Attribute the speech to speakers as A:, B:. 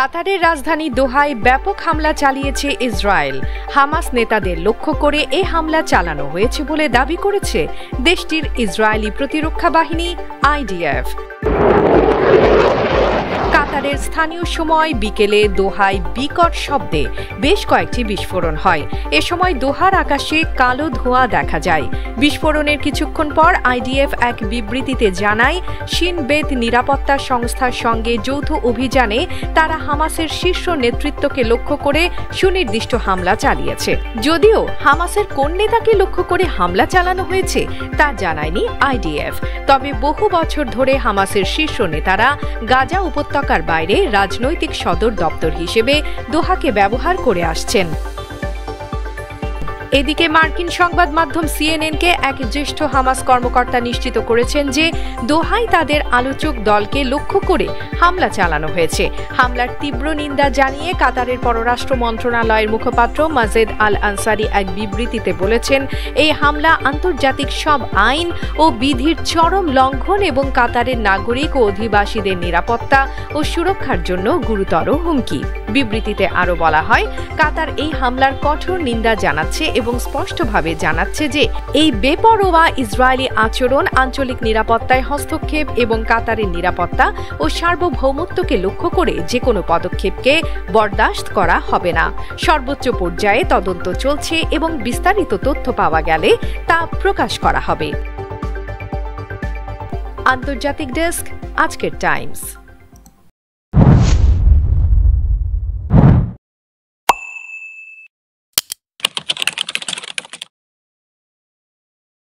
A: কাতারের রাজধানী দোহায় ব্যাপক হামলা চালিয়েছে ইসরায়েল। হামাস নেতাদের লক্ষ্য করে এই হামলা চালানো হয়েছে বলে দাবি করেছে দেশটির ইসরায়েলি প্রতিরক্ষা বাহিনী IDF। কাতারের স্থানীয় সময় বিকেলে দোহায় বিকট শব্দে বেশ কয়েকটি বিস্ফোরণ হয়। এ সময় দোহার আকাশে কালো ধোঁয়া দেখা যায়। বিস্ফোরণের কিছুক্ষণ পর IDF এক বিবৃতিতে জানায়, শিন বেত নিরাপত্তা সংস্থার সঙ্গে যৌথ অভিযানে তারা হামাসের শীর্ষ নেতৃত্বকে লক্ষ্য করে সুনির্দিষ্ট হামলা চালিয়েছে। যদিও হামাসের কোন নেতাকে লক্ষ্য করে হামলা চালানো হয়েছে তা জানায়নি IDF। তবে বহু বছর ধরে হামাসের শীর্ষ নেতারা গাজা উপত্যকার বাইরে রাজনৈতিক সদর দপ্তর হিসেবে দোহাকে ব্যবহার করে আসছেন। এদিকে মার্কিন সংবাদ মাধ্যম CNN-কে এক জ্যেষ্ঠ হামাস কর্মকর্তা নিশ্চিত করেছেন যে দোহায় তাদের আলোচক দলকে লক্ষ্য করে হামলা চালানো হয়েছে। হামলার তীব্র নিন্দা জানিয়ে কাতারের পররাষ্ট্র মন্ত্রণালয়ের মুখপাত্র মাজেদ আল আনসারি এক বিবৃতিতে বলেছেন, এই হামলা আন্তর্জাতিক সব আইন ও বিধির চরম লঙ্ঘন এবং কাতারের নাগরিক ও অধিবাসীদের নিরাপত্তা ও সুরক্ষার জন্য গুরুতর হুমকি। বিবৃতিতে আরও বলা হয়, কাতার এই হামলার কঠোর নিন্দা জানাচ্ছে এবং স্পষ্টভাবে জানাচ্ছে যে এই বেপরোয়া ইসরায়েলি আচরণ আঞ্চলিক নিরাপত্তায় হস্তক্ষেপ এবং কাতারের নিরাপত্তা ও সার্বভৌমত্বকে লক্ষ্য করে যে কোনো পদক্ষেপকে বরদাস্ত করা হবে না। সর্বোচ্চ পর্যায়ে তদন্ত চলছে এবং বিস্তারিত তথ্য পাওয়া গেলে তা প্রকাশ করা হবে। আন্তর্জাতিক ডেস্ক, আজকের টাইমস।